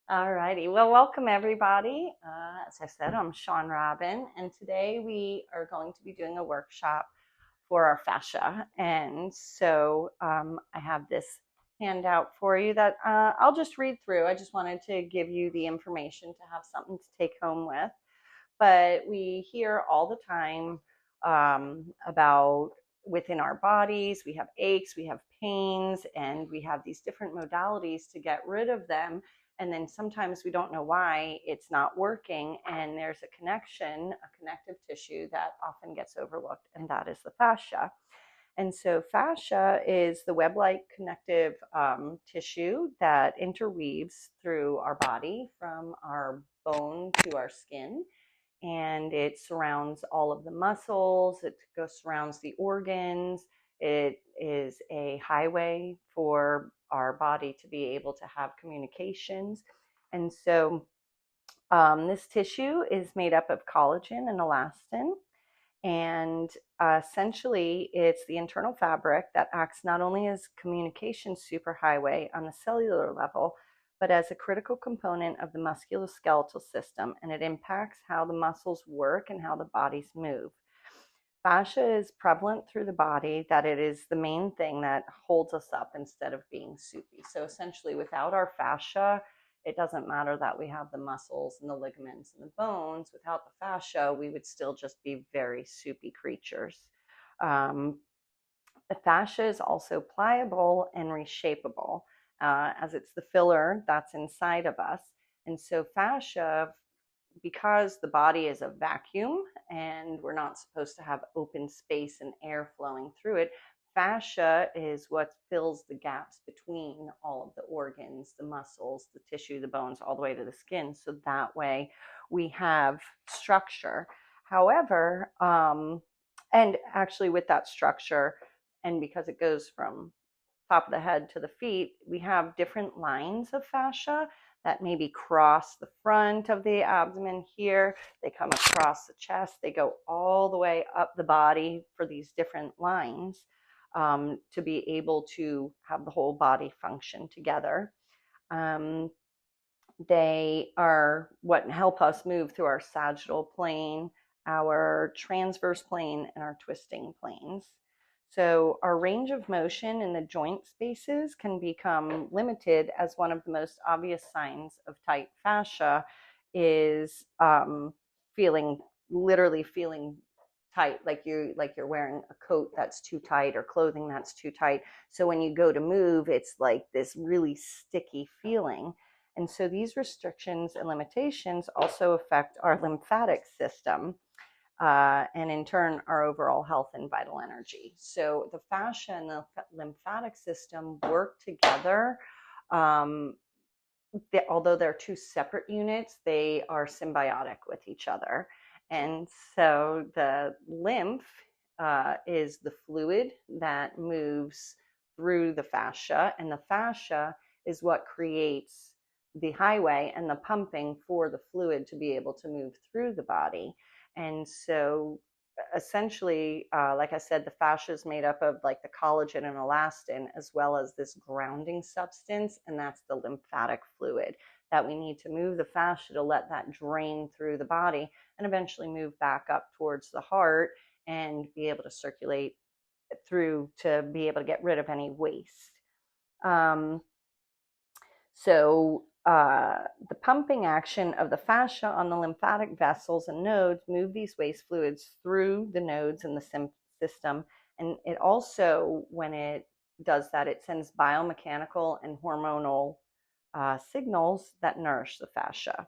All righty. Well, welcome everybody. As I said, I'm Sean Robin, and today we are going to be doing a workshop for our fascia. And so I have this handout for you that I'll just read through. I just wanted to give you the information to have something to take home with. But we hear all the time about within our bodies, we have aches, we have pains, and we have these different modalities to get rid of them. And then sometimes we don't know why it's not working. And there's a connection, a connective tissue that often gets overlooked, and that is the fascia. And so, fascia is the web like connective tissue that interweaves through our body from our bone to our skin, and it surrounds all of the muscles, it surrounds the organs. It is a highway for our body to be able to have communications. And so this tissue is made up of collagen and elastin. And essentially, it's the internal fabric that acts not only as communication superhighway on the cellular level, but as a critical component of the musculoskeletal system, and it impacts how the muscles work and how the bodies move. Fascia is prevalent through the body, that it is the main thing that holds us up instead of being soupy. So essentially, without our fascia, it doesn't matter that we have the muscles and the ligaments and the bones. Without the fascia, we would still just be very soupy creatures. Um, the fascia is also pliable and reshapeable, as it's the filler that's inside of us. And so fascia, because the body is a vacuum and we're not supposed to have open space and air flowing through it, fascia is what fills the gaps between all of the organs, the muscles, the tissue, the bones, all the way to the skin. So that way we have structure. However, and actually with that structure, and because it goes from top of the head to the feet, we have different lines of fascia that maybe cross the front of the abdomen here. They come across the chest. They go all the way up the body for these different lines, to be able to have the whole body function together. Um, they are what help us move through our sagittal plane, our transverse plane, and our twisting planes. So our range of motion in the joint spaces can become limited, as one of the most obvious signs of tight fascia is feeling, literally feeling tight, like you're wearing a coat that's too tight or clothing that's too tight. So when you go to move, it's like this really sticky feeling. And so these restrictions and limitations also affect our lymphatic system, and in turn, our overall health and vital energy. So the fascia and the lymphatic system work together. Um, Although they're two separate units, they are symbiotic with each other. And so the lymph is the fluid that moves through the fascia, and the fascia is what creates the highway and the pumping for the fluid to be able to move through the body. And so essentially, like I said, the fascia is made up of like the collagen and elastin, as well as this grounding substance, and that's the lymphatic fluid that we need to move the fascia to let that drain through the body and eventually move back up towards the heart and be able to circulate through to be able to get rid of any waste. Um, the pumping action of the fascia on the lymphatic vessels and nodes move these waste fluids through the nodes in the system. And it also, when it does that, it sends biomechanical and hormonal signals that nourish the fascia.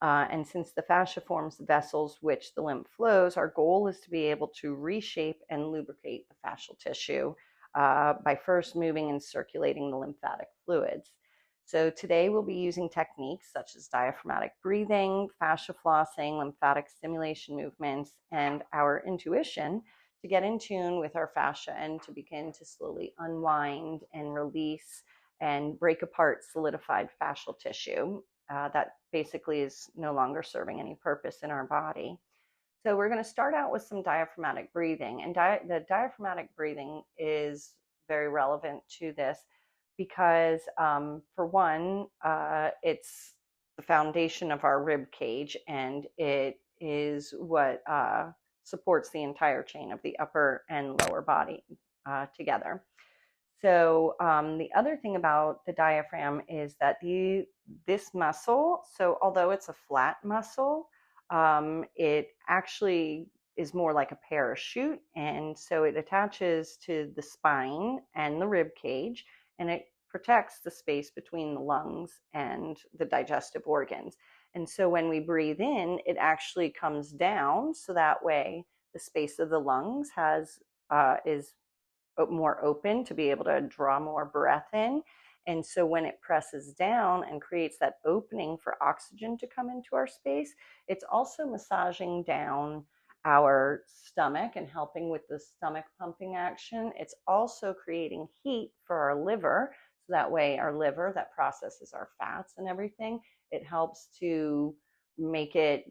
And since the fascia forms the vessels which the lymph flows, our goal is to be able to reshape and lubricate the fascial tissue by first moving and circulating the lymphatic fluids. So today we'll be using techniques such as diaphragmatic breathing, fascia flossing, lymphatic stimulation movements, and our intuition to get in tune with our fascia and to begin to slowly unwind and release and break apart solidified fascial tissue that basically is no longer serving any purpose in our body. So we're going to start out with some diaphragmatic breathing, and the diaphragmatic breathing is very relevant to this because for one, it's the foundation of our rib cage, and it is what supports the entire chain of the upper and lower body together. So the other thing about the diaphragm is that this muscle, so although it's a flat muscle, it actually is more like a parachute, and so it attaches to the spine and the rib cage, and it protects the space between the lungs and the digestive organs. And so when we breathe in, it actually comes down, so that way the space of the lungs is more open to be able to draw more breath in. And so when it presses down and creates that opening for oxygen to come into our space, it's also massaging down our stomach and helping with the stomach pumping action. It's also creating heat for our liver. So that way our liver that processes our fats and everything, it helps to make it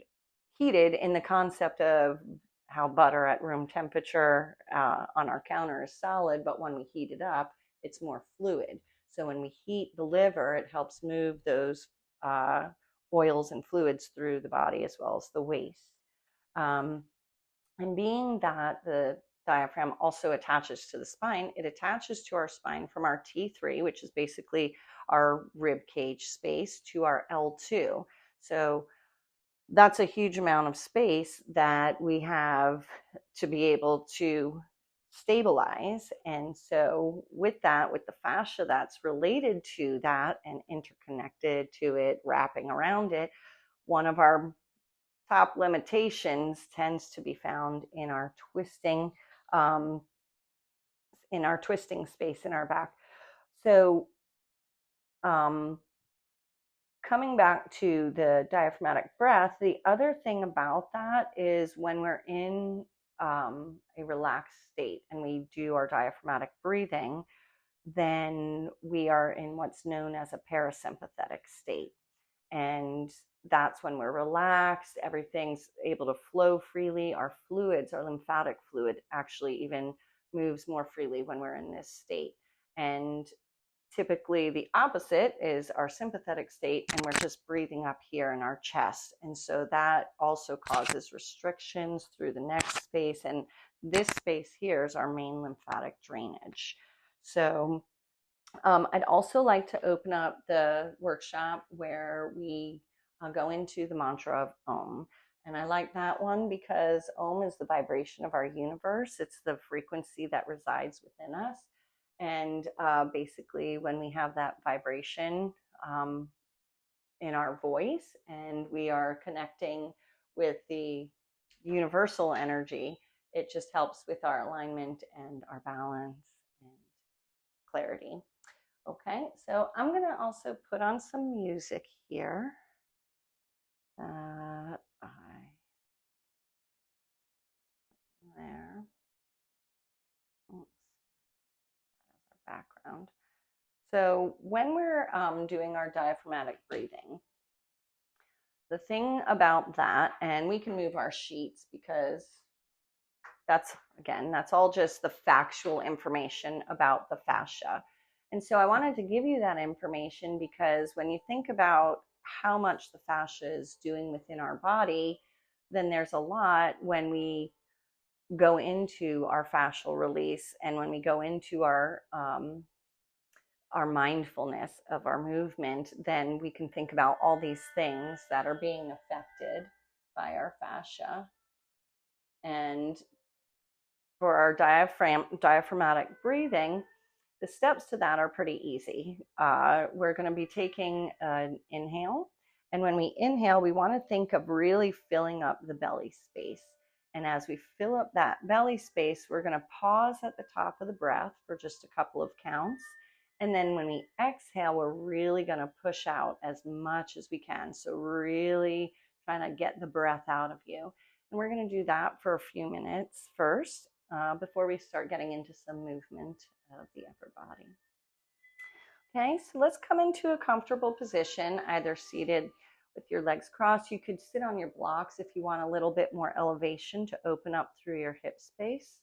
heated in the concept of how butter at room temperature on our counter is solid, but when we heat it up, it's more fluid. So when we heat the liver, it helps move those uh, oils and fluids through the body as well as the waste. And being that the diaphragm also attaches to the spine, it attaches to our spine from our T3, which is basically our rib cage space, to our L2. So that's a huge amount of space that we have to be able to stabilize. And so with that, with the fascia that's related to that and interconnected to it, wrapping around it, one of our top limitations tends to be found um, in our twisting space in our back. So um, coming back to the diaphragmatic breath, the other thing about that is when we're in a relaxed state and we do our diaphragmatic breathing, then we are in what's known as a parasympathetic state. And that's when we're relaxed, everything's able to flow freely. Our fluids, our lymphatic fluid, actually even moves more freely when we're in this state. And typically the opposite is our sympathetic state, and we're just breathing up here in our chest. And so that also causes restrictions through the neck space. And this space here is our main lymphatic drainage. So I'd also like to open up the workshop where we go into the mantra of Om. And I like that one because Om is the vibration of our universe. It's the frequency that resides within us. And basically, when we have that vibration in our voice and we are connecting with the universal energy, it just helps with our alignment and our balance and clarity. Okay, so I'm going to also put on some music here. There. Oops, that's our background. So when we're doing our diaphragmatic breathing, the thing about that, and we can move our sheets because that's all just the factual information about the fascia. And so I wanted to give you that information because when you think about how much the fascia is doing within our body, then there's a lot when we go into our fascial release and when we go into our mindfulness of our movement, then we can think about all these things that are being affected by our fascia. And for our diaphragmatic breathing, the steps to that are pretty easy. We're going to be taking an inhale. And when we inhale, we want to think of really filling up the belly space. And as we fill up that belly space, we're going to pause at the top of the breath for just a couple of counts. And then when we exhale, we're really going to push out as much as we can. So really trying to get the breath out of you. And we're going to do that for a few minutes first before we start getting into some movement of the upper body. Okay, so let's come into a comfortable position, either seated with your legs crossed. You could sit on your blocks if you want a little bit more elevation to open up through your hip space.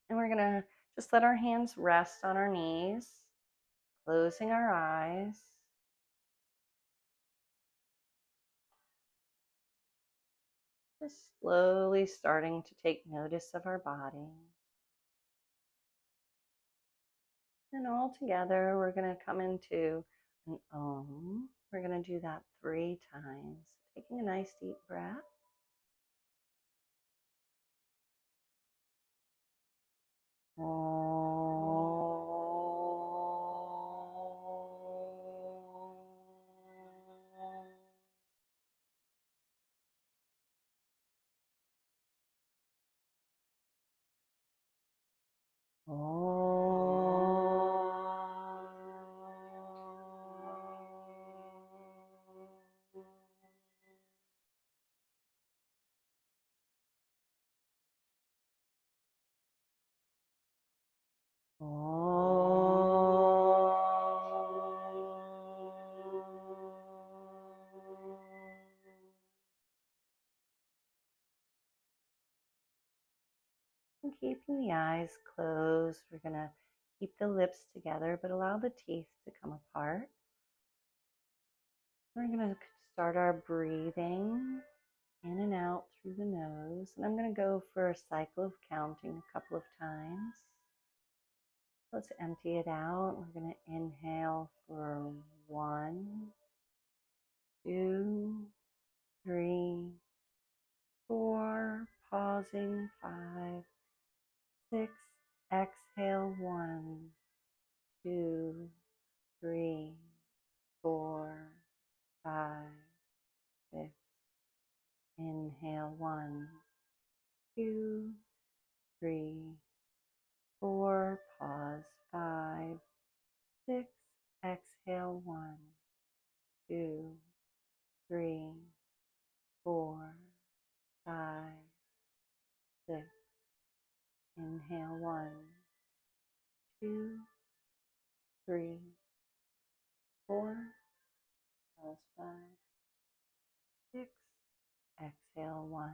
And we're going to just let our hands rest on our knees. closing our eyes. Just slowly starting to take notice of our body. And all together, we're going to come into an Om. We're going to do that 3 times. Taking a nice deep breath. And keeping the eyes closed, we're going to keep the lips together, but allow the teeth to come apart. We're going to start our breathing in and out through the nose. And I'm going to go for a cycle of counting a couple of times. Let's empty it out. We're going to inhale for 1, 2, 3, 4, pausing, 5, 6, exhale, 1, 2, 3, 4, 5, 6, inhale, 1, 2, 3, 4, pause, 5, 6, exhale, 1, 2, 3, 4, 5, 6, inhale, 1, 2, 3, 4, pause, 5, 6, exhale, 1,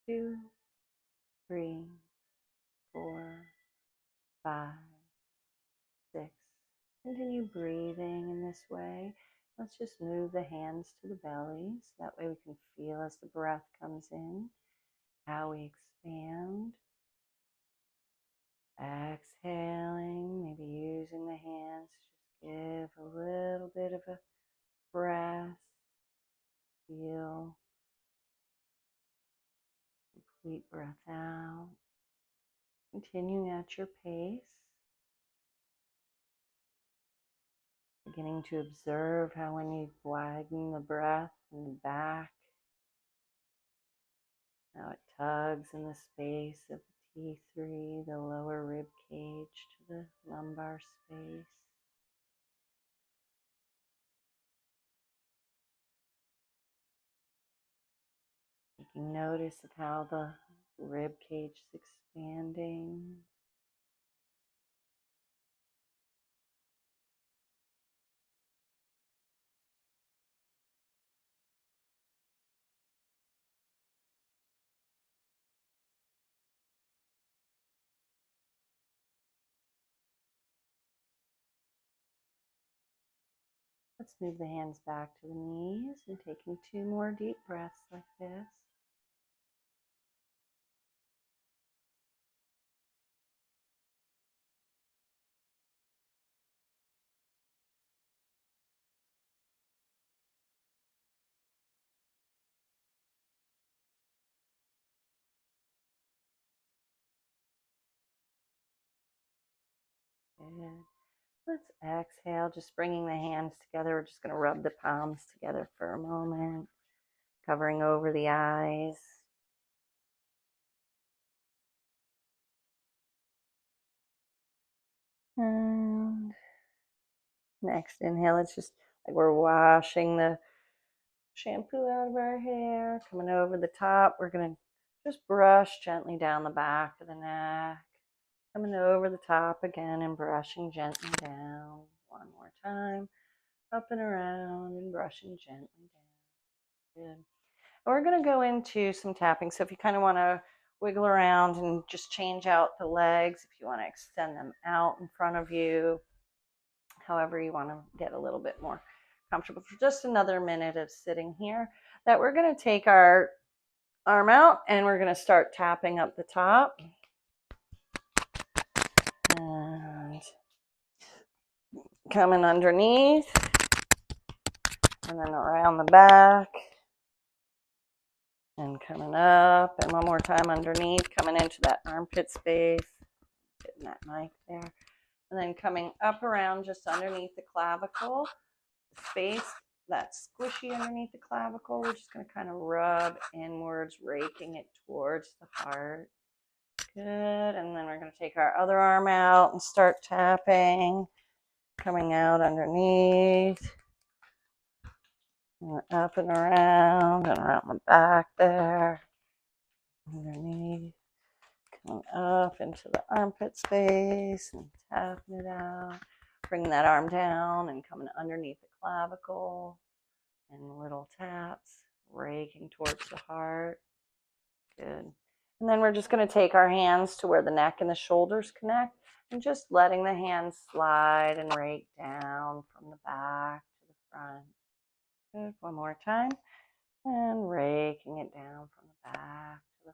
2, 3, 4, 5, 6. Continue breathing in this way. Let's just move the hands to the belly so that way we can feel as the breath comes in, how we expand. Exhaling, maybe using the hands to just give a little bit of a breath. Feel complete breath out. Continuing at your pace. Beginning to observe how when you widen the breath in the back, how it tugs in the space of the T3, the lower rib cage, to the lumbar space. Taking notice of how the rib cage is expanding. Let's move the hands back to the knees and taking 2 more deep breaths like this. Good. Let's exhale, just bringing the hands together. We're just going to rub the palms together for a moment, covering over the eyes. And next inhale, it's just like we're washing the shampoo out of our hair, coming over the top. We're going to just brush gently down the back of the neck, coming over the top again and brushing gently down. One more time, up and around and brushing gently down. Good. And we're going to go into some tapping. So if you kind of want to wiggle around and just change out the legs, if you want to extend them out in front of you, however you want to get a little bit more comfortable for just another minute of sitting here, that we're going to take our arm out and we're going to start tapping up the top and coming underneath and then around the back and coming up, and one more time underneath, coming into that armpit space, getting that mic there, and then coming up around just underneath the clavicle space, that squishy underneath the clavicle. We're just going to kind of rub inwards, raking it towards the heart. Good. And then we're going to take our other arm out and start tapping, coming out underneath, and up and around the back there, underneath, coming up into the armpit space and tapping it out, bringing that arm down and coming underneath the clavicle, and little taps, raking towards the heart. Good. And then we're just going to take our hands to where the neck and the shoulders connect and just letting the hands slide and rake down from the back to the front. Good. One more time. And raking it down from the back to the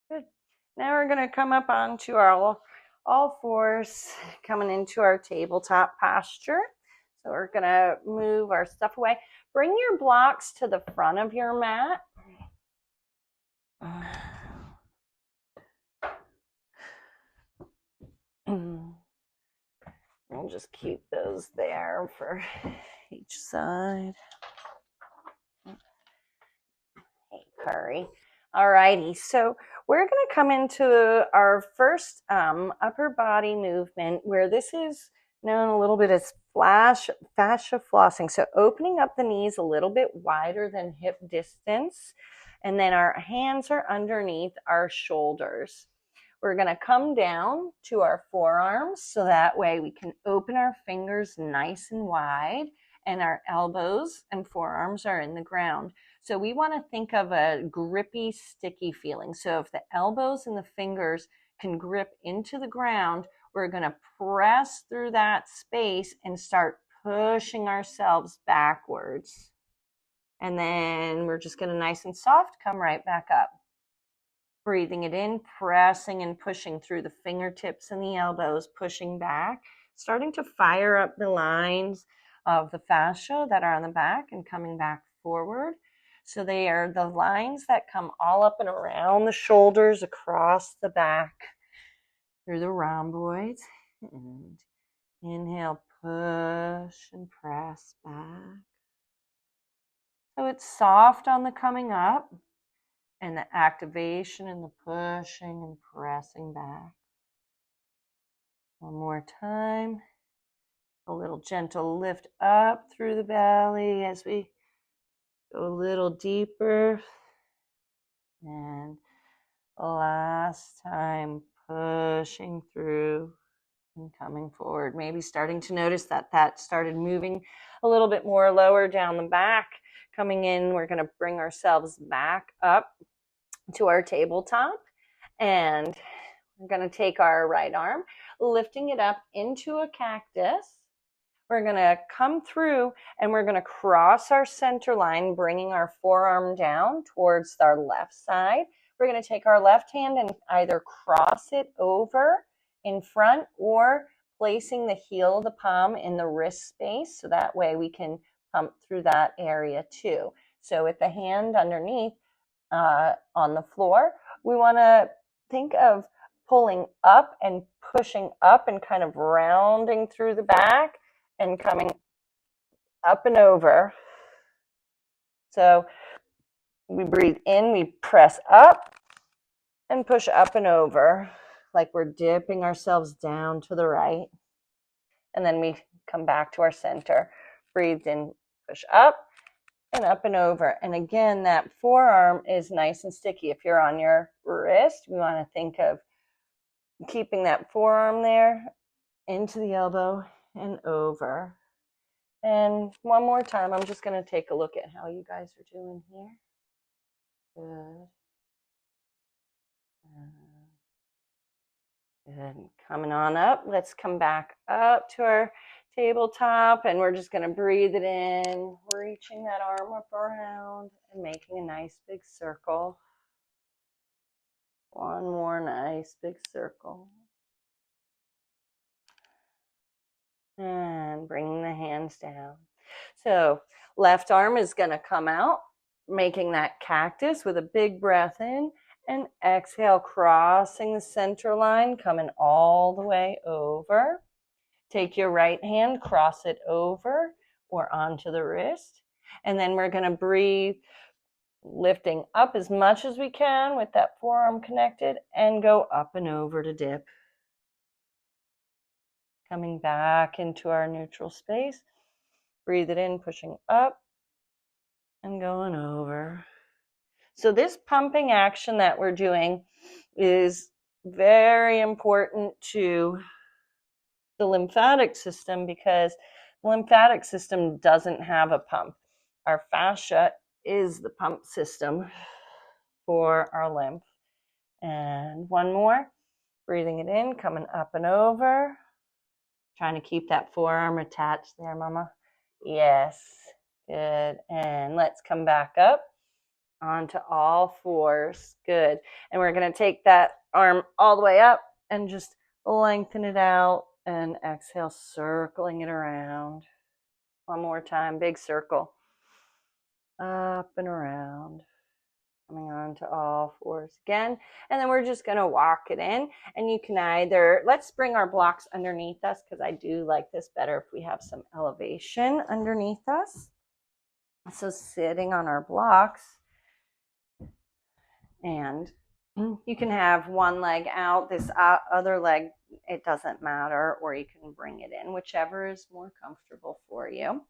front. Good. Now we're going to come up onto our all fours, coming into our tabletop posture. So we're going to move our stuff away. Bring your blocks to the front of your mat. We'll just keep those there for each side. Hey, Curry. All righty, so we're going to come into our first upper body movement, where this is known a little bit as fascia flossing. So opening up the knees a little bit wider than hip distance, and then our hands are underneath our shoulders. We're going to come down to our forearms, so that way we can open our fingers nice and wide, and our elbows and forearms are in the ground. So we want to think of a grippy, sticky feeling. So if the elbows and the fingers can grip into the ground, we're going to press through that space and start pushing ourselves backwards. And then we're just going to nice and soft come right back up. Breathing it in, pressing and pushing through the fingertips and the elbows, pushing back, starting to fire up the lines of the fascia that are on the back and coming back forward. So they are the lines that come all up and around the shoulders, across the back, through the rhomboids. And inhale, push and press back. So it's soft on the coming up, and the activation and the pushing and pressing back. One more time. A little gentle lift up through the belly as we go a little deeper. And last time, pushing through and coming forward. Maybe starting to notice that started moving a little bit more lower down the back. Coming in, we're going to bring ourselves back up to our tabletop, and we're going to take our right arm, lifting it up into a cactus. We're going to come through and we're going to cross our center line, bringing our forearm down towards our left side. We're going to take our left hand and either cross it over in front or placing the heel of the palm in the wrist space, so that way we can pump through that area too. So with the hand underneath on the floor, we want to think of pulling up and pushing up and kind of rounding through the back and coming up and over. So we breathe in, we press up and push up and over, like we're dipping ourselves down to the right. And then we come back to our center. Breathe in, push up and up and over. And again, that forearm is nice and sticky. If you're on your wrist, we want to think of keeping that forearm there into the elbow and over. And one more time, I'm just going to take a look at how you guys are doing here. Good. Good. Coming on up. Let's come back up to our tabletop, and we're just going to breathe it in, reaching that arm up around and making a nice big circle. One more nice big circle. And bringing the hands down. So left arm is going to come out, making that cactus with a big breath in, and exhale, crossing the center line, coming all the way over. Take your right hand, cross it over or onto the wrist. And then we're going to breathe, lifting up as much as we can with that forearm connected, and go up and over to dip. Coming back into our neutral space. Breathe it in, pushing up and going over. So this pumping action that we're doing is very important to the lymphatic system because the lymphatic system doesn't have a pump. Our fascia is the pump system for our lymph. And one more, breathing it in, coming up and over. Trying to keep that forearm attached there, Mama. Yes, good. And let's come back up onto all fours. Good. And we're going to take that arm all the way up and just lengthen it out and exhale, circling it around. One more time, big circle. Up and around. Coming on to all fours again. And then we're just going to walk it in. And you can either, let's bring our blocks underneath us because I do like this better if we have some elevation underneath us. So sitting on our blocks. And you can have one leg out, this other leg, it doesn't matter, or you can bring it in, whichever is more comfortable for you.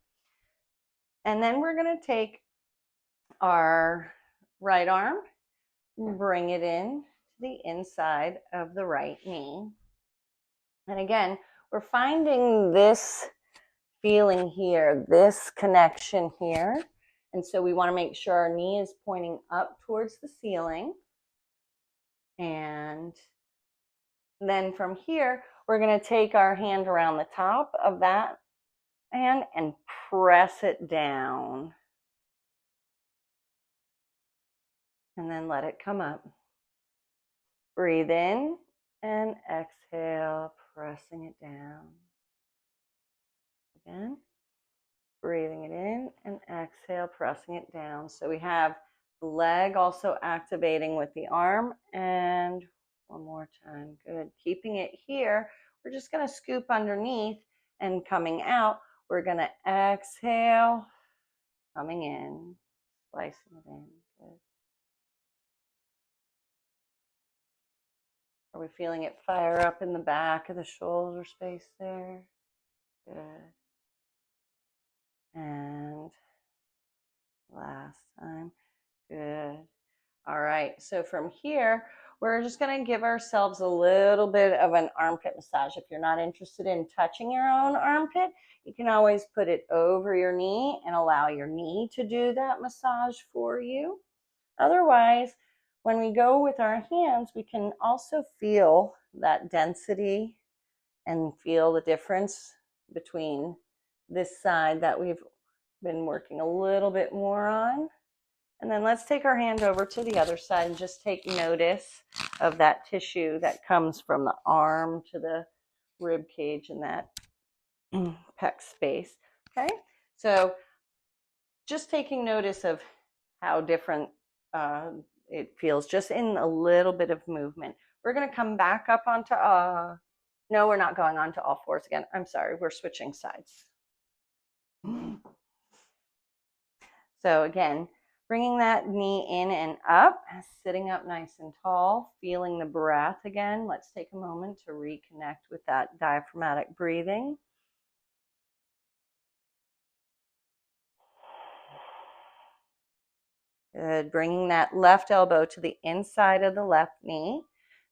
And then we're going to take our right arm, bring it in to the inside of the right knee. And again, we're finding this feeling here, this connection here. And so we want to make sure our knee is pointing up towards the ceiling. And then from here, we're going to take our hand around the top of that hand and press it down. And then let it come up. Breathe in and exhale, pressing it down. Again, breathing it in and exhale, pressing it down. So we have the leg also activating with the arm. And one more time. Good. Keeping it here. We're just going to scoop underneath and coming out. We're going to exhale, coming in, slicing it in. Good. Are we feeling it fire up in the back of the shoulder space there? Good. And last time. Good. All right. So from here, we're just going to give ourselves a little bit of an armpit massage. If you're not interested in touching your own armpit, you can always put it over your knee and allow your knee to do that massage for you. Otherwise, when we go with our hands, we can also feel that density and feel the difference between this side that we've been working a little bit more on. And then let's take our hand over to the other side and just take notice of that tissue that comes from the arm to the rib cage and that pec space. Okay, so just taking notice of how different it feels just in a little bit of movement. We're going to come back up onto, no, we're not going onto all fours again. I'm sorry, we're switching sides. So again, bringing that knee in and up, sitting up nice and tall, feeling the breath again. Let's take a moment to reconnect with that diaphragmatic breathing. Good. Bringing that left elbow to the inside of the left knee,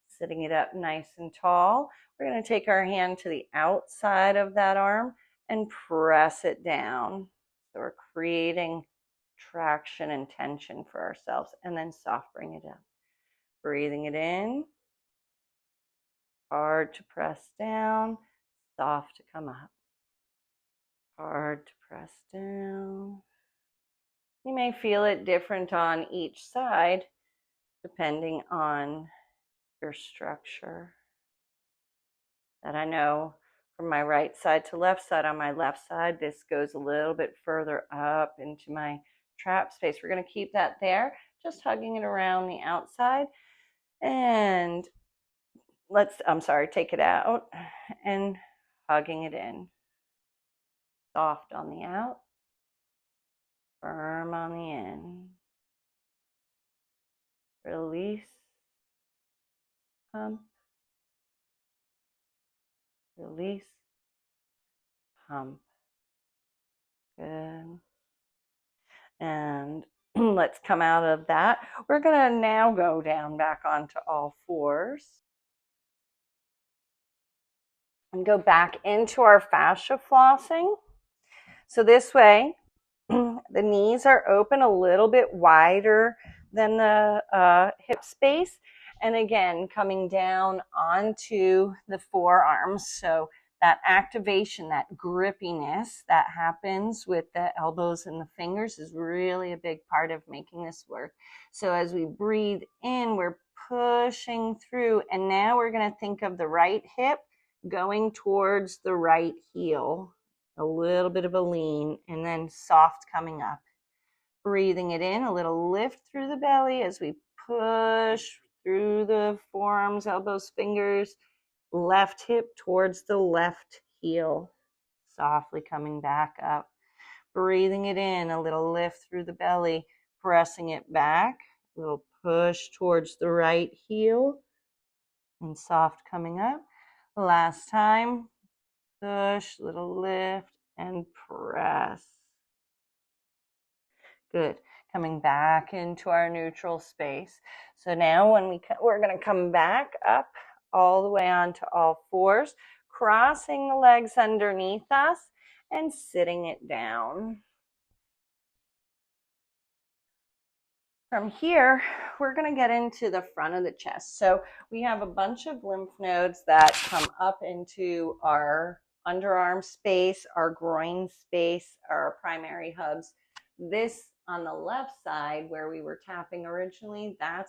sitting it up nice and tall. We're going to take our hand to the outside of that arm and press it down. So we're creating traction and tension for ourselves, and then soft bring it up. Breathing it in, hard to press down, soft to come up. Hard to press down. You may feel it different on each side depending on your structure. That I know from my right side to left side, on my left side, this goes a little bit further up into my trap space. We're going to keep that there, just hugging it around the outside. And take it out and hugging it in. Soft on the out, firm on the in. Release, pump, release, pump. Good. And let's come out of that. We're going to now go down back onto all fours and go back into our fascia flossing. So this way, the knees are open a little bit wider than the hip space. And again, coming down onto the forearms. So that activation, that grippiness that happens with the elbows and the fingers is really a big part of making this work. So as we breathe in, we're pushing through. And now we're going to think of the right hip going towards the right heel. A little bit of a lean, and then soft coming up. Breathing it in, a little lift through the belly as we push through the forearms, elbows, fingers, left hip towards the left heel. Softly coming back up. Breathing it in, a little lift through the belly, pressing it back, a little push towards the right heel, and soft coming up. Last time. Push, little lift, and press. Good. Coming back into our neutral space. So now we're going to come back up all the way onto all fours, crossing the legs underneath us and sitting it down. From here, we're going to get into the front of the chest. So we have a bunch of lymph nodes that come up into our underarm space, our groin space, our primary hubs. This on the left side where we were tapping originally, that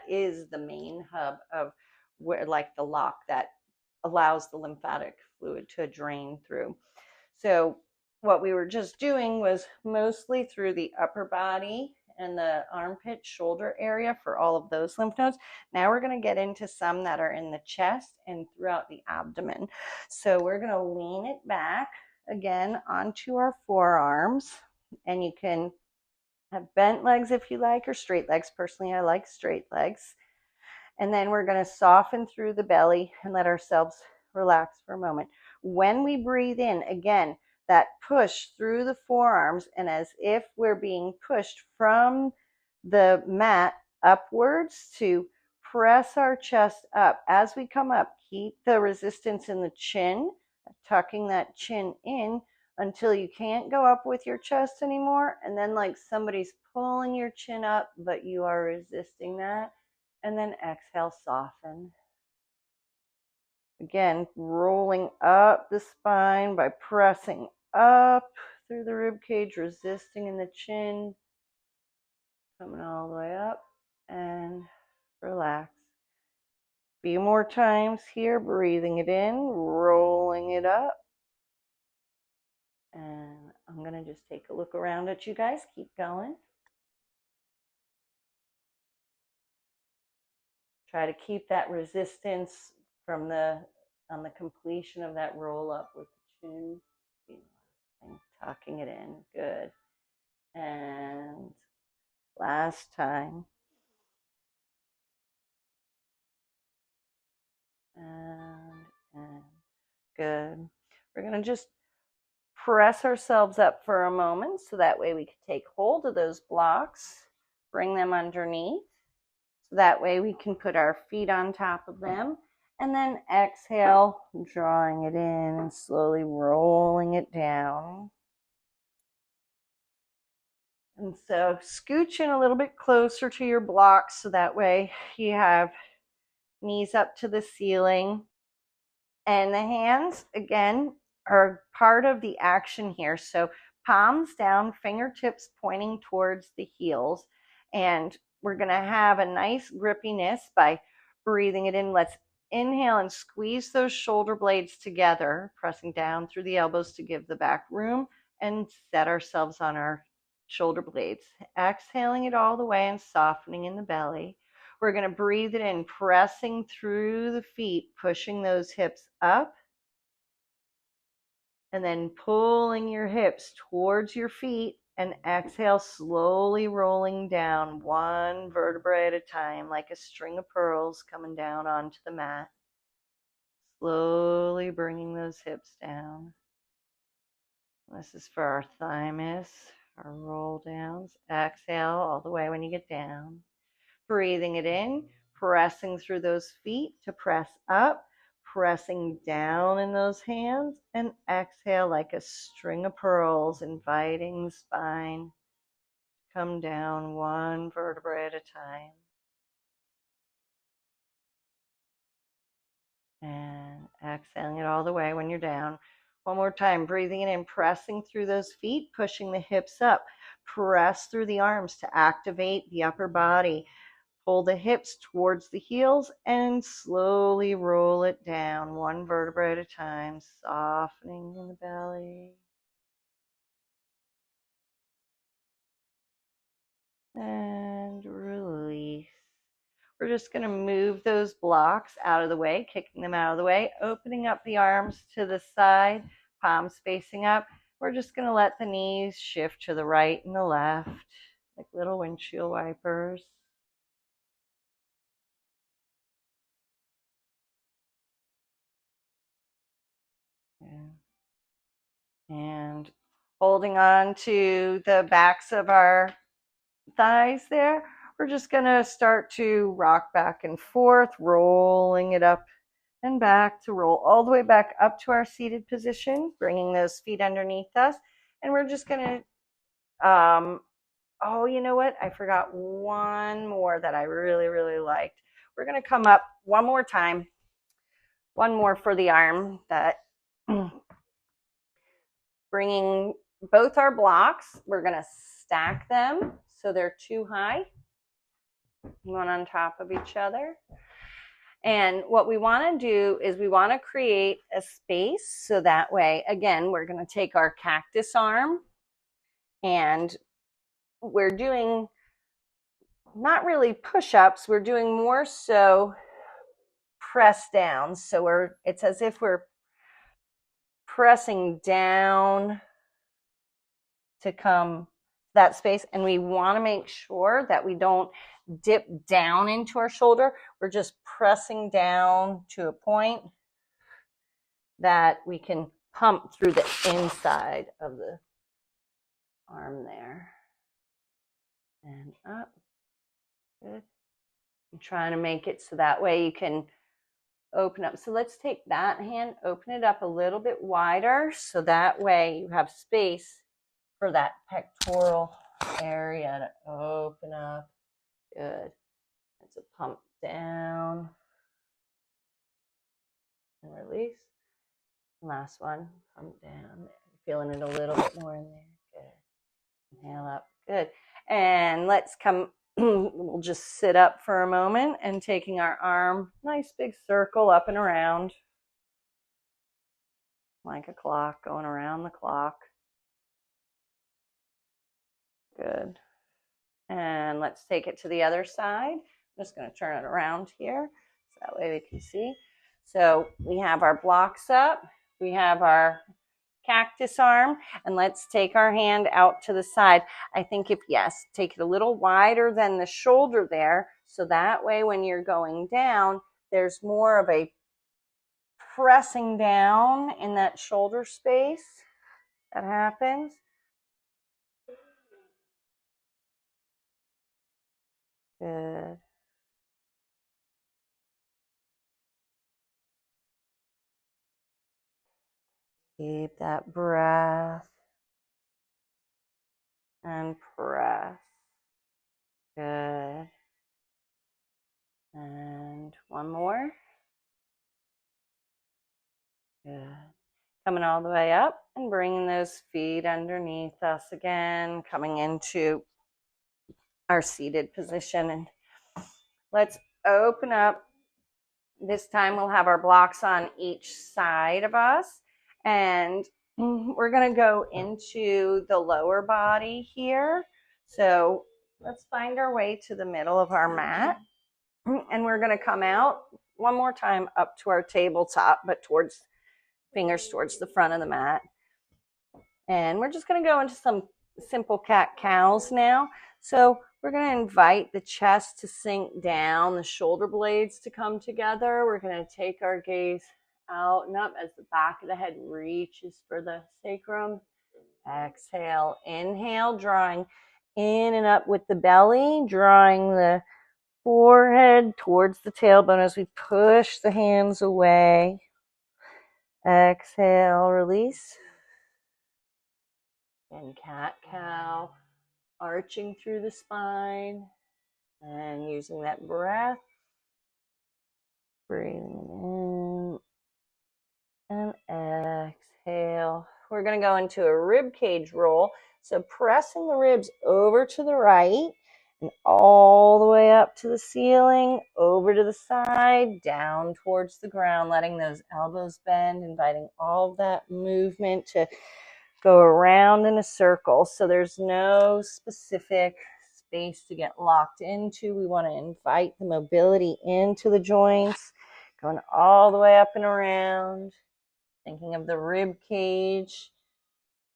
is the main hub of where, like the lock that allows the lymphatic fluid to drain through. So what we were just doing was mostly through the upper body and the armpit, shoulder area for all of those lymph nodes. Now we're going to get into some that are in the chest and throughout the abdomen. So we're going to lean it back again onto our forearms, and you can have bent legs if you like, or straight legs. Personally, I like straight legs. And then we're going to soften through the belly and let ourselves relax for a moment. When we breathe in, again, that push through the forearms, and as if we're being pushed from the mat upwards to press our chest up. As we come up, keep the resistance in the chin, tucking that chin in until you can't go up with your chest anymore, and then like somebody's pulling your chin up, but you are resisting that. And then exhale, soften. Again, rolling up the spine by pressing up through the rib cage, resisting in the chin, coming all the way up, and relax. A few more times here, breathing it in, rolling it up. And I'm going to just take a look around at you guys. Keep going. Try to keep that resistance from on the completion of that roll up with the chin. And tucking it in. Good. And last time. And good. We're going to just press ourselves up for a moment so that way we can take hold of those blocks, bring them underneath. So that way we can put our feet on top of them. And then exhale, drawing it in and slowly rolling it down. And so scooch in a little bit closer to your blocks so that way you have knees up to the ceiling. And the hands, again, are part of the action here. So palms down, fingertips pointing towards the heels. And we're going to have a nice grippiness by breathing it in. Let's inhale and squeeze those shoulder blades together, pressing down through the elbows to give the back room and set ourselves on our shoulder blades. Exhaling it all the way and softening in the belly. We're going to breathe it in, pressing through the feet, pushing those hips up, and then pulling your hips towards your feet, and exhale, slowly rolling down one vertebrae at a time, like a string of pearls coming down onto the mat. Slowly bringing those hips down. This is for our thymus, our roll downs. Exhale all the way when you get down. Breathing it in, pressing through those feet to press up, pressing down in those hands, and exhale like a string of pearls, inviting the spine to come down one vertebrae at a time. And exhaling it all the way when you're down. One more time, breathing it in, pressing through those feet, pushing the hips up. Press through the arms to activate the upper body. Pull the hips towards the heels and slowly roll it down one vertebrae at a time, softening in the belly. And release. We're just going to move those blocks out of the way, kicking them out of the way, opening up the arms to the side, palms facing up. We're just going to let the knees shift to the right and the left, like little windshield wipers. And holding on to the backs of our thighs there, we're just going to start to rock back and forth, rolling it up and back to roll all the way back up to our seated position, bringing those feet underneath us. And we're just going to, oh, you know what? I forgot one more that I really, really liked. We're going to come up one more time, one more for the arm, that bringing both our blocks, we're going to stack them so they're too high, one on top of each other. And what we want to do is we want to create a space so that way, again, we're going to take our cactus arm, and we're doing not really push-ups, we're doing more so press down. So it's as if we're pressing down to come that space, and we want to make sure that we don't dip down into our shoulder. We're just pressing down to a point that we can pump through the inside of the arm there. And up. Good. I'm trying to make it so that way you can open up. So let's take that hand, open it up a little bit wider, so that way you have space for that pectoral area to open up. Good. It's a pump down and release. Last one, pump down. Feeling it a little bit more in there. Good. Inhale up. Good. And let's come, we'll just sit up for a moment and taking our arm, nice big circle up and around, like a clock going around the clock. Good. And let's take it to the other side. I'm just going to turn it around here so that way we can see. So we have our blocks up, we have our cactus arm, and let's take our hand out to the side. I think take it a little wider than the shoulder there, so that way when you're going down, there's more of a pressing down in that shoulder space that happens. Good. Keep that breath and press. Good. And one more. Good. Coming all the way up and bringing those feet underneath us again, coming into our seated position. And let's open up. This time we'll have our blocks on each side of us, and we're going to go into the lower body here. So let's find our way to the middle of our mat, and we're going to come out one more time up to our tabletop, but towards fingers towards the front of the mat. And we're just going to go into some simple cat-cows now. So we're going to invite the chest to sink down, the shoulder blades to come together. We're going to take our gaze out and up as the back of the head reaches for the sacrum. Exhale, inhale, drawing in and up with the belly, drawing the forehead towards the tailbone as we push the hands away. Exhale, release. And cat-cow, arching through the spine and using that breath. Breathing in and exhale. We're going to go into a rib cage roll. So pressing the ribs over to the right and all the way up to the ceiling, over to the side, down towards the ground, letting those elbows bend, inviting all of that movement to go around in a circle. So there's no specific space to get locked into. We want to invite the mobility into the joints, going all the way up and around, thinking of the rib cage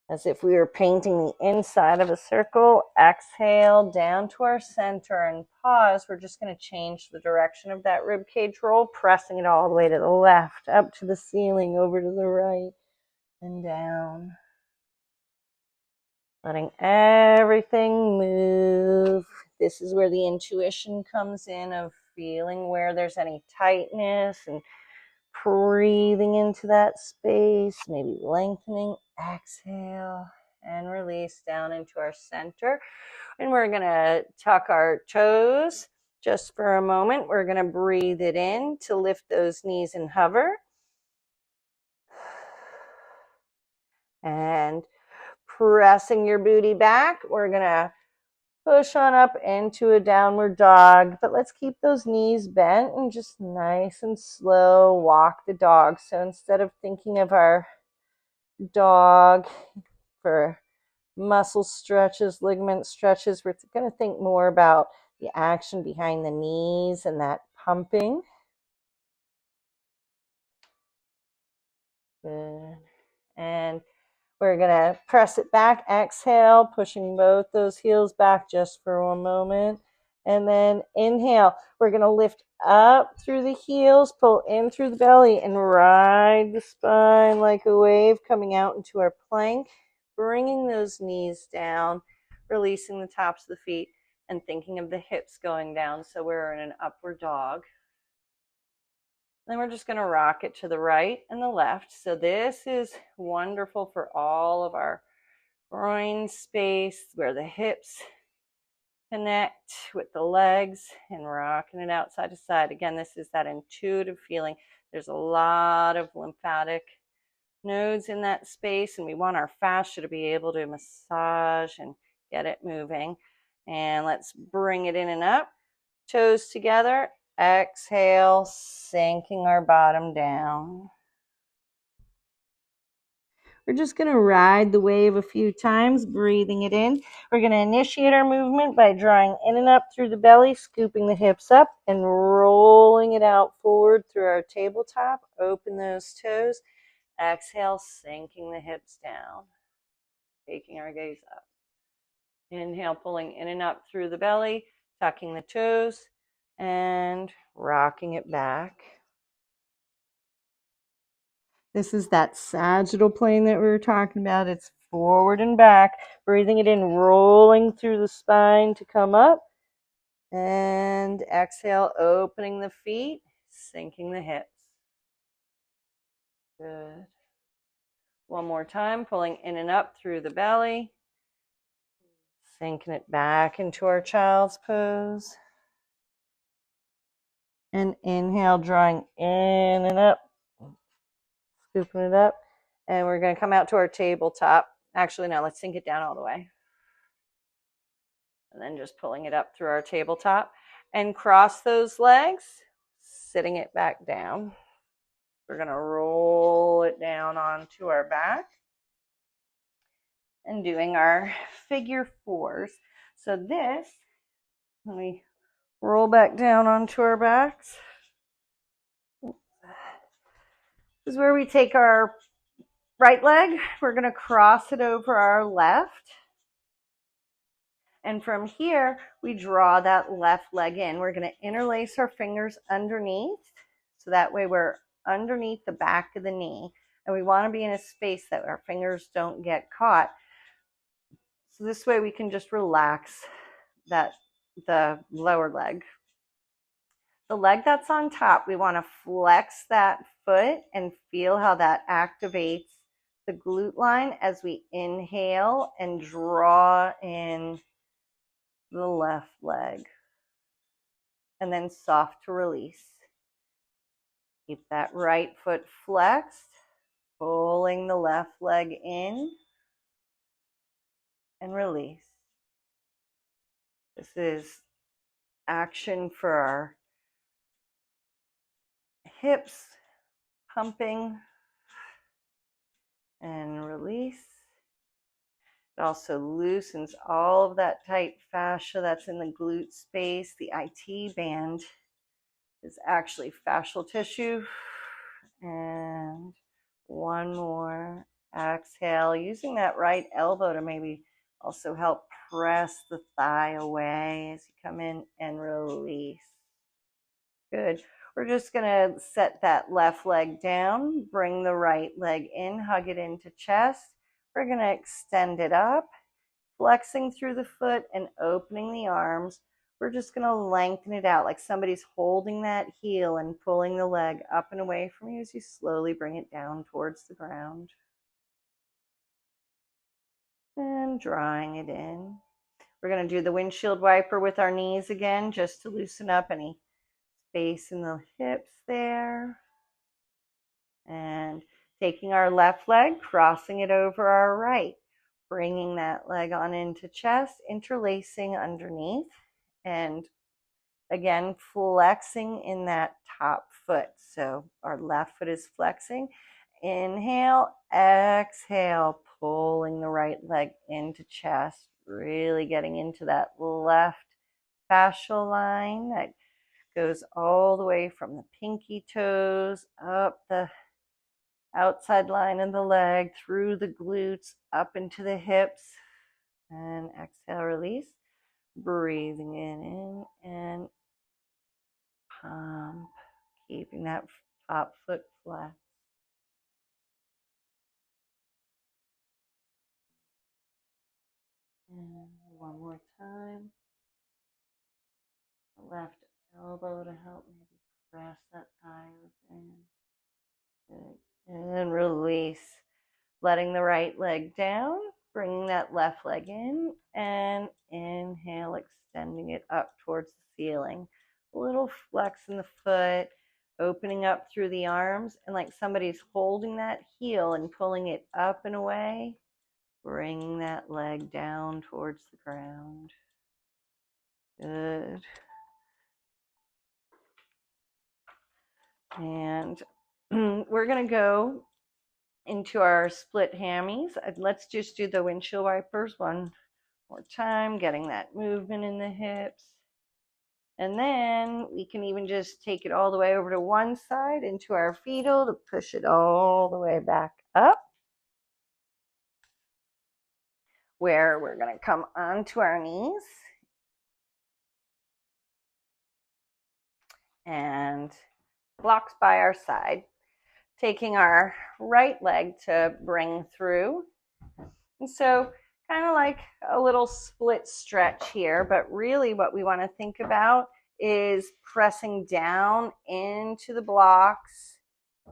as if we were painting the inside of a circle. Exhale down to our center and pause. We're just going to change the direction of that rib cage roll, pressing it all the way to the left, up to the ceiling, over to the right, and down. Letting everything move. This is where the intuition comes in of feeling where there's any tightness and breathing into that space, maybe lengthening. Exhale and release down into our center. And we're going to tuck our toes just for a moment. We're going to breathe it in to lift those knees and hover. And pressing your booty back, we're going to push on up into a downward dog, but let's keep those knees bent and just nice and slow walk the dog. So instead of thinking of our dog for muscle stretches, ligament stretches, we're going to think more about the action behind the knees and that pumping. Good. And we're going to press it back. Exhale, pushing both those heels back just for one moment. And then inhale. We're going to lift up through the heels, pull in through the belly, and ride the spine like a wave coming out into our plank, bringing those knees down, releasing the tops of the feet, and thinking of the hips going down. So we're in an upward dog. Then we're just going to rock it to the right and the left. So this is wonderful for all of our groin space where the hips connect with the legs and rocking it out side to side. Again, this is that intuitive feeling. There's a lot of lymphatic nodes in that space, and we want our fascia to be able to massage and get it moving. And let's bring it in and up. Toes together. Exhale, sinking our bottom down. We're just going to ride the wave a few times, breathing it in. We're going to initiate our movement by drawing in and up through the belly, scooping the hips up and rolling it out forward through our tabletop. Open those toes. Exhale, sinking the hips down, taking our gaze up. Inhale, pulling in and up through the belly, tucking the toes, and rocking it back. This is that sagittal plane that we were talking about. It's forward and back, breathing it in, rolling through the spine to come up. And exhale, opening the feet, sinking the hips. Good. One more time, pulling in and up through the belly, sinking it back into our child's pose. And inhale, drawing in and up, scooping it up. And we're going to come out to our tabletop. Actually, no, let's sink it down all the way. And then just pulling it up through our tabletop and cross those legs, sitting it back down. We're going to roll it down onto our back and doing our figure fours. So this, let me roll back down onto our backs. This is where we take our right leg. We're going to cross it over our left. And from here, we draw that left leg in. We're going to interlace our fingers underneath. So that way we're underneath the back of the knee. And we want to be in a space that our fingers don't get caught. So this way we can just relax the lower leg. The leg that's on top, we want to flex that foot and feel how that activates the glute line as we inhale and draw in the left leg. And then soft to release. Keep that right foot flexed, pulling the left leg in and release. This is action for our hips, pumping and release. It also loosens all of that tight fascia that's in the glute space. The IT band is actually fascial tissue. And one more. Exhale, using that right elbow to maybe also help press the thigh away as you come in and release. Good. We're just going to set that left leg down, bring the right leg in, hug it into chest. We're going to extend it up, flexing through the foot and opening the arms. We're just going to lengthen it out like somebody's holding that heel and pulling the leg up and away from you as you slowly bring it down towards the ground. And drawing it in. We're going to do the windshield wiper with our knees again, just to loosen up any space in the hips there. And taking our left leg, crossing it over our right, bringing that leg on into chest, interlacing underneath, and again, flexing in that top foot. So our left foot is flexing. Inhale, exhale, pulling the right leg into chest, really getting into that left fascial line that goes all the way from the pinky toes up the outside line of the leg, through the glutes, up into the hips, and exhale, release. Breathing in and pump, keeping that top foot flat. And one more time. Left elbow to help maybe press that thigh within. And release. Letting the right leg down, bringing that left leg in, and inhale, extending it up towards the ceiling. A little flex in the foot, opening up through the arms, and like somebody's holding that heel and pulling it up and away, bringing that leg down towards the ground. Good. And we're going to go into our split hammies. Let's just do the windshield wipers one more time, getting that movement in the hips. And then we can even just take it all the way over to one side into our fetal to push it all the way back up, where we're going to come onto our knees and blocks by our side, taking our right leg to bring through. And so kind of like a little split stretch here, but really what we want to think about is pressing down into the blocks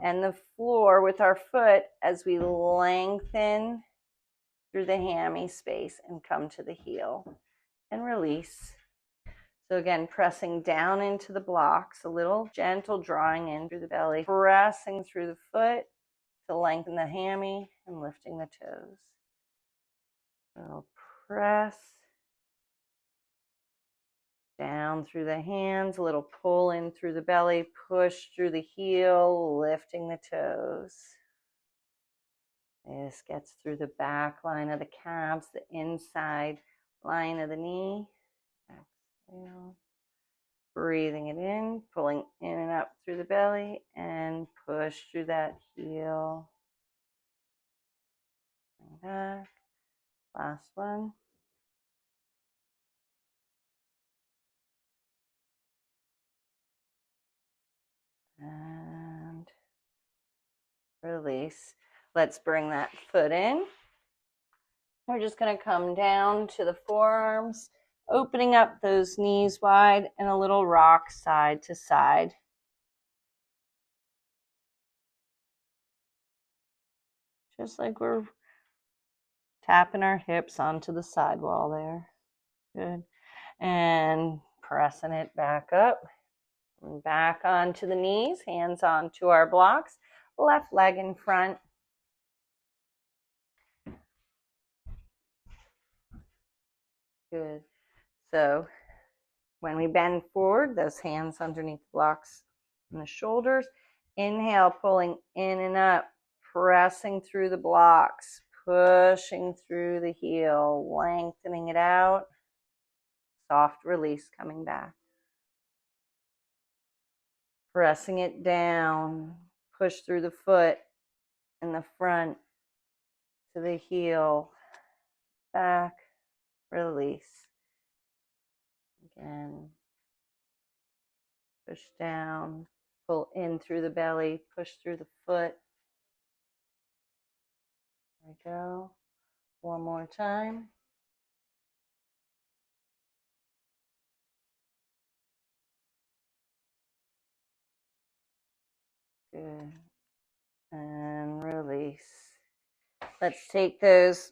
and the floor with our foot as we lengthen through the hammy space and come to the heel and release. So again, pressing down into the blocks, a little gentle drawing in through the belly, pressing through the foot to lengthen the hammy and lifting the toes. A little press down through the hands, a little pull in through the belly, push through the heel, lifting the toes. This gets through the back line of the calves, the inside line of the knee. Exhale. Breathing it in, pulling in and up through the belly, and push through that heel. Bring back. Last one. And release. Let's bring that foot in. We're just going to come down to the forearms, opening up those knees wide, and a little rock side to side. Just like we're tapping our hips onto the sidewall there. Good. And pressing it back up. And back onto the knees, hands onto our blocks, left leg in front. Good. So when we bend forward, those hands underneath the blocks and the shoulders. Inhale, pulling in and up, pressing through the blocks, pushing through the heel, lengthening it out. Soft release coming back. Pressing it down, push through the foot in the front to the heel, back, release. Again, push down, pull in through the belly, push through the foot. There we go. One more time. Good. And release. Let's take those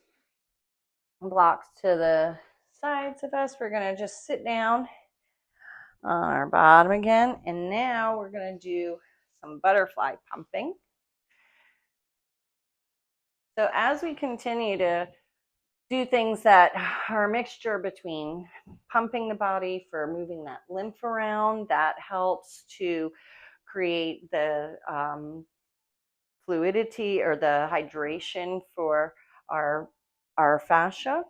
blocks to the sides of us. We're going to just sit down on our bottom again. And now we're going to do some butterfly pumping. So as we continue to do things that are a mixture between pumping the body for moving that lymph around, that helps to create the fluidity or the hydration for our fascia.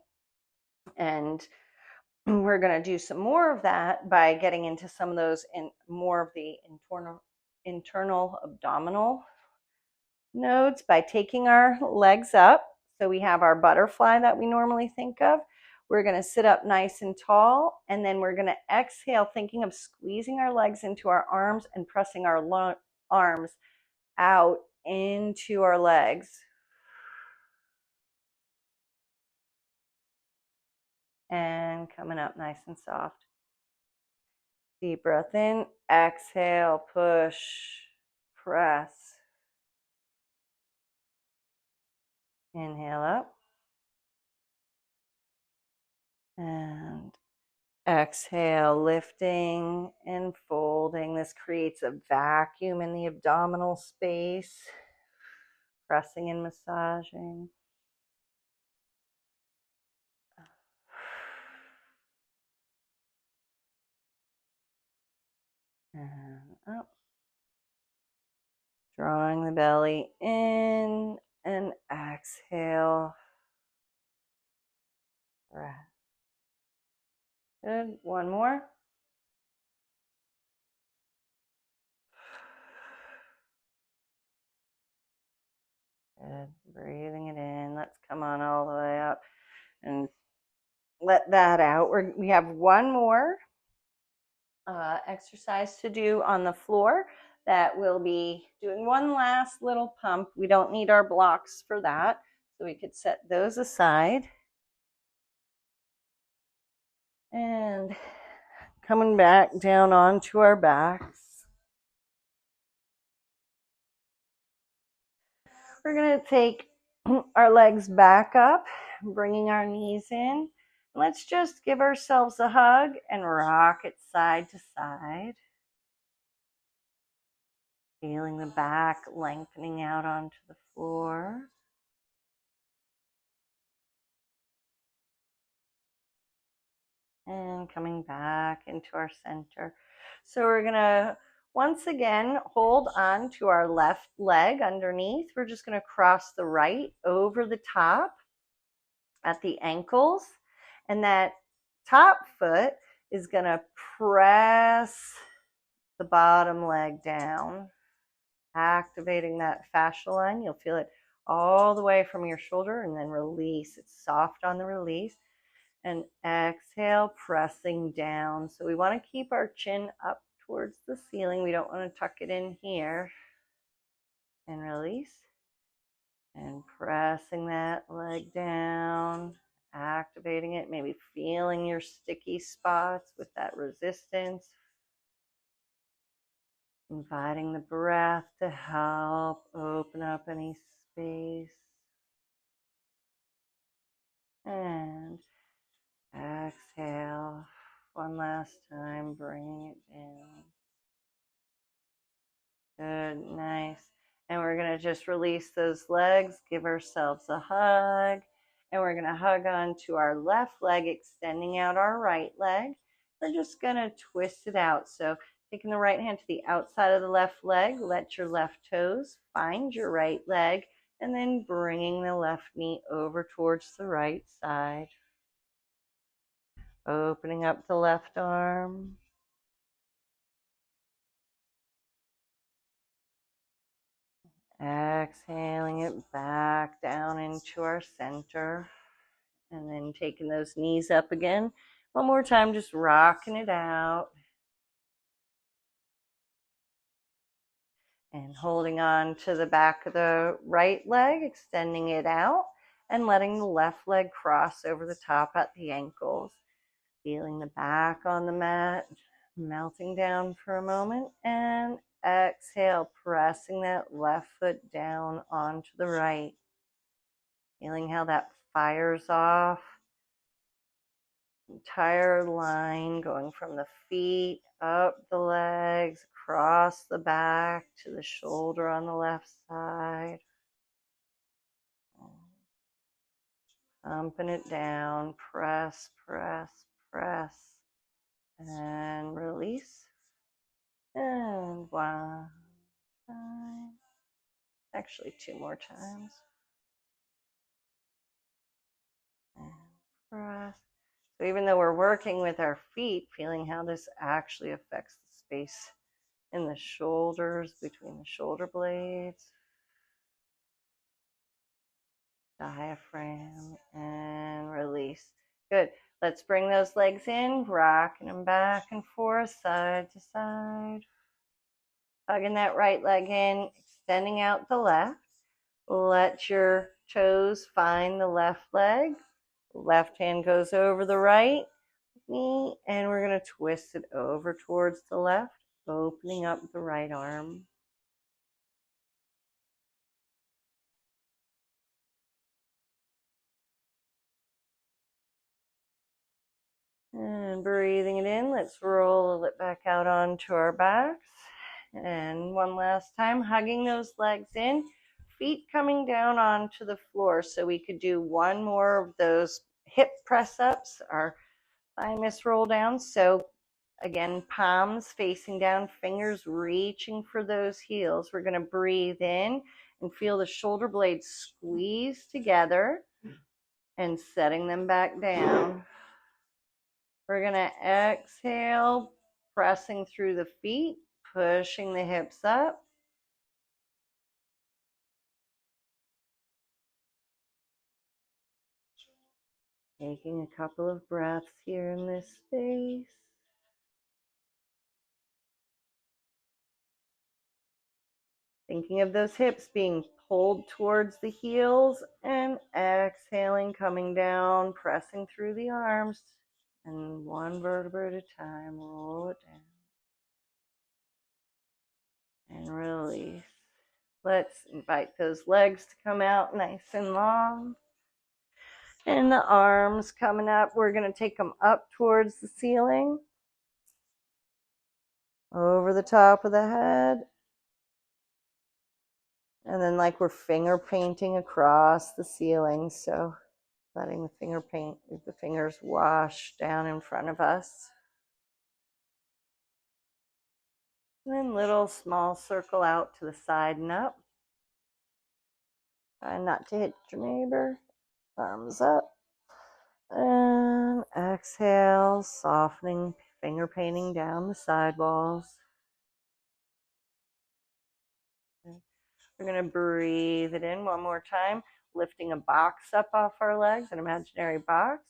And we're going to do some more of that by getting into some of those in more of the internal abdominal nodes by taking our legs up. So we have our butterfly that we normally think of. We're going to sit up nice and tall, and then we're going to exhale, thinking of squeezing our legs into our arms and pressing our arms out into our legs. And coming up nice and soft. Deep breath in, exhale, push, press. Inhale up. And exhale, lifting and folding. This creates a vacuum in the abdominal space. Pressing and massaging. And up. Drawing the belly in and exhale. Breath. Good. One more. Good. Breathing it in. Let's come on all the way up and let that out. We have one more exercise to do on the floor that we'll be doing one last little pump. We don't need our blocks for that, so we could set those aside. And coming back down onto our backs. We're going to take our legs back up, bringing our knees in. Let's just give ourselves a hug and rock it side to side. Feeling the back lengthening out onto the floor. And coming back into our center. So we're going to once again hold on to our left leg underneath. We're just going to cross the right over the top at the ankles. And that top foot is going to press the bottom leg down, activating that fascia line. You'll feel it all the way from your shoulder, and then release. It's soft on the release. And exhale, pressing down. So we want to keep our chin up towards the ceiling. We don't want to tuck it in here. And release. And pressing that leg down, activating it, maybe feeling your sticky spots with that resistance. Inviting the breath to help open up any space. And exhale. One last time, bringing it down. Good, nice. And we're going to just release those legs, give ourselves a hug. And we're going to hug onto our left leg, extending out our right leg. We're just going to twist it out. So taking the right hand to the outside of the left leg, let your left toes find your right leg, and then bringing the left knee over towards the right side. Opening up the left arm. Exhaling it back down into our center. And then taking those knees up again. One more time, just rocking it out. And holding on to the back of the right leg, extending it out. And letting the left leg cross over the top at the ankles. Feeling the back on the mat, melting down for a moment. And exhale, pressing that left foot down onto the right. Feeling how that fires off. Entire line going from the feet, up the legs, across the back to the shoulder on the left side. Pumping it down, press, press, press. And release. And one time. Actually, two more times. And press. So even though we're working with our feet, feeling how this actually affects the space in the shoulders, between the shoulder blades, diaphragm, and release. Good. Let's bring those legs in, rocking them back and forth, side to side. Hugging that right leg in, extending out the left. Let your toes find the left leg. Left hand goes over the right knee, and we're going to twist it over towards the left, opening up the right arm. And breathing it in, let's roll it back out onto our backs. And one last time, hugging those legs in, feet coming down onto the floor. So we could do one more of those hip press ups, our thymus roll down. So again, palms facing down, fingers reaching for those heels. We're going to breathe in and feel the shoulder blades squeeze together and setting them back down. We're going to exhale, pressing through the feet, pushing the hips up. Taking a couple of breaths here in this space. Thinking of those hips being pulled towards the heels, and exhaling, coming down, pressing through the arms. And one vertebra at a time, roll it down. And release. Let's invite those legs to come out nice and long. And the arms coming up. We're going to take them up towards the ceiling. Over the top of the head. And then like we're finger painting across the ceiling, so letting the fingers wash down in front of us. And then little small circle out to the side and up. Try not to hit your neighbor. Thumbs up. And exhale, softening, finger painting down the sidewalls. We're going to breathe it in one more time, lifting a box up off our legs, an imaginary box,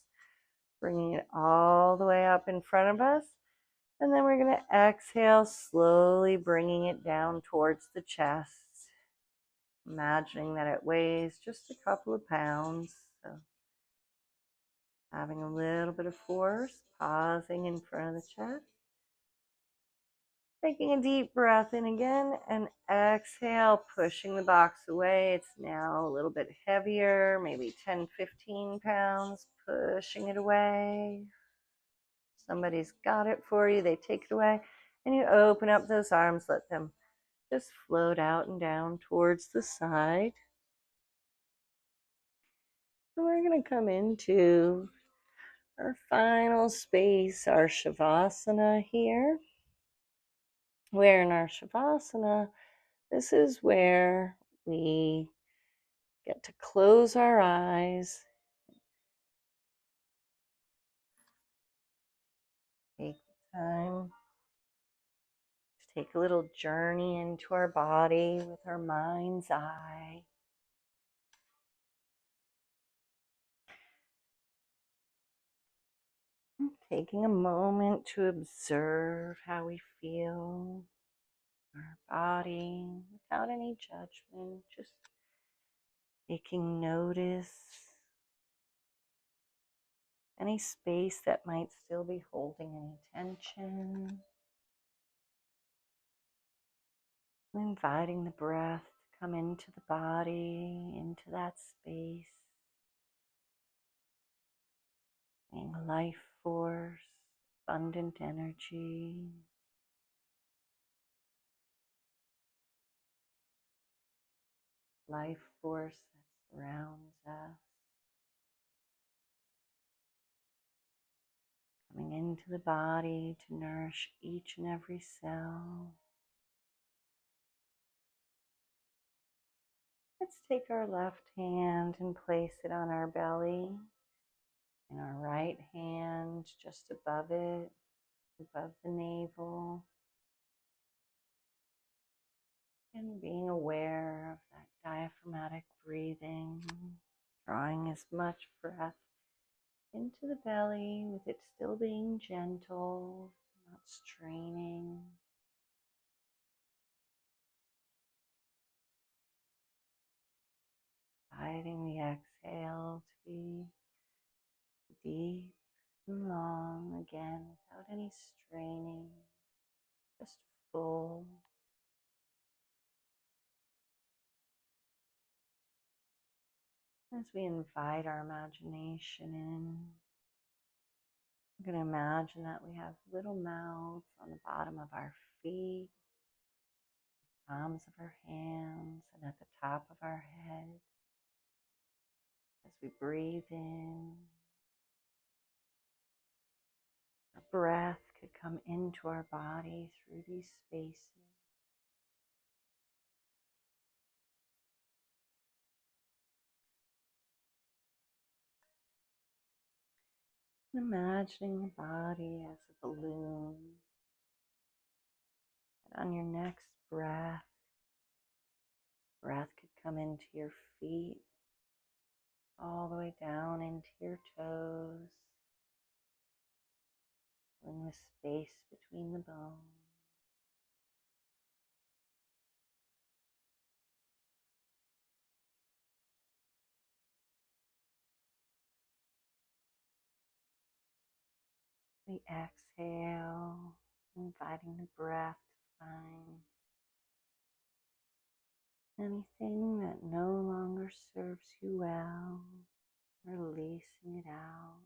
bringing it all the way up in front of us. And then we're going to exhale, slowly bringing it down towards the chest, imagining that it weighs just a couple of pounds. So having a little bit of force, pausing in front of the chest. Taking a deep breath in again and exhale, pushing the box away. It's now a little bit heavier, maybe 10, 15 pounds, pushing it away. Somebody's got it for you. They take it away and you open up those arms, let them just float out and down towards the side. And we're going to come into our final space, our Shavasana here. Where in our Shavasana, this is where we get to close our eyes, take time to take a little journey into our body with our mind's eye. Taking a moment to observe how we feel our body without any judgment, just taking notice. Any space that might still be holding any tension. And inviting the breath to come into the body, into that space. Being life force, abundant energy. Life force that surrounds us. Coming into the body to nourish each and every cell. Let's take our left hand and place it on our belly, and our right hand just above it, above the navel. And being aware of that diaphragmatic breathing, drawing as much breath into the belly with it still being gentle, not straining. Guiding the exhale to be deep and long again without any straining, just full. As we invite our imagination in, we're going to imagine that we have little mouths on the bottom of our feet, palms of our hands, and at the top of our head. As we breathe in, our breath could come into our body through these spaces. Imagining the body as a balloon. And on your next breath, breath could come into your feet, all the way down into your toes, filling the space between the bones. We exhale, inviting the breath to find anything that no longer serves you well, releasing it out.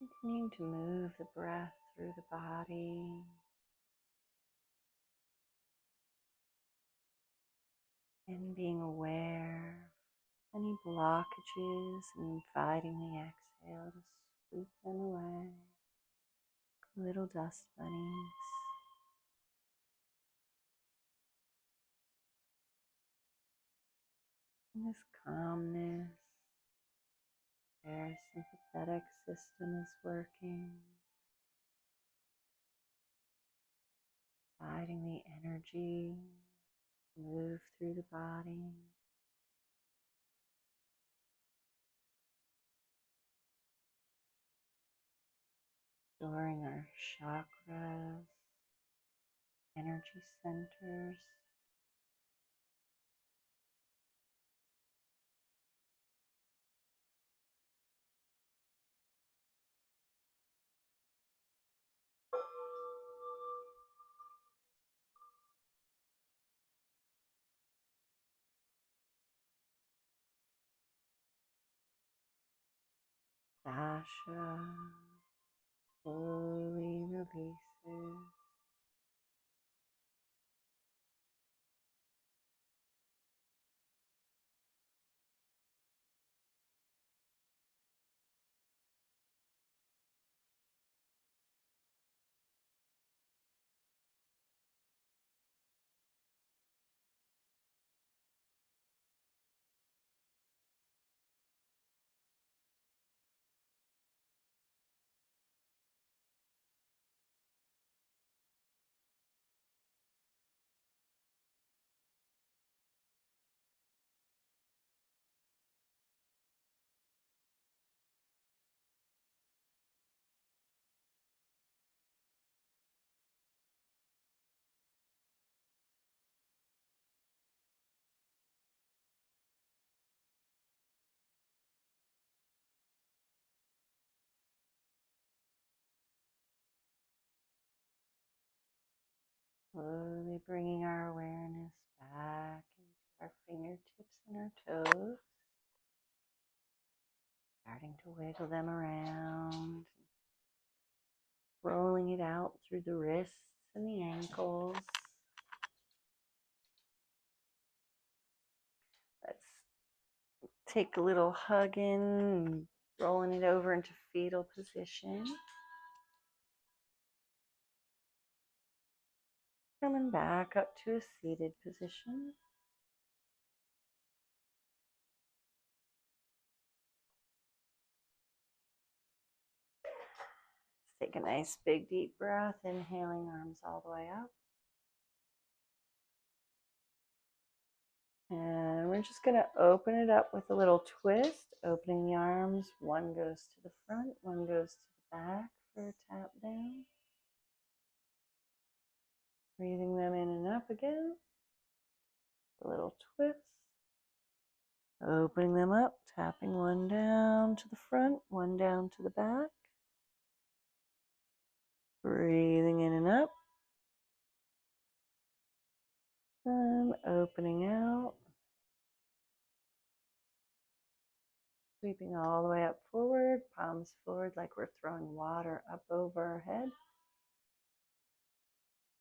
Continuing to move the breath through the body. And being aware of any blockages and inviting the exhale to sweep them away. Little dust bunnies. And this calmness, parasympathetic system is working. Inviting the energy to move through the body. Exploring our chakras, energy centers. Fascia slowly releases. Slowly bringing our awareness back into our fingertips and our toes. Starting to wiggle them around. Rolling it out through the wrists and the ankles. Let's take a little hugging, rolling it over into fetal position. Coming back up to a seated position. Let's take a nice big deep breath, inhaling, arms all the way up. And we're just going to open it up with a little twist, opening the arms. One goes to the front, one goes to the back for a tap down. Breathing them in and up again. A little twist. Opening them up, tapping one down to the front, one down to the back. Breathing in and up. And opening out. Sweeping all the way up forward, palms forward like we're throwing water up over our head.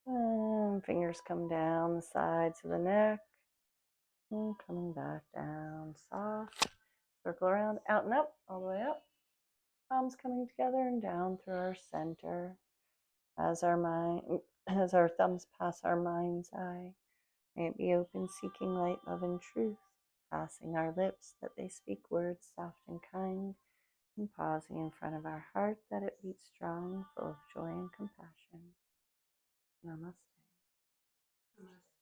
And fingers come down the sides of the neck. And coming back down, soft. Circle around, out and up, all the way up. Palms coming together and down through our center. As our thumbs pass our mind's eye, may it be open, seeking light, love, and truth. Passing our lips, that they speak words soft and kind. And pausing in front of our heart, that it beats strong, full of joy and compassion. Namaste. Namaste.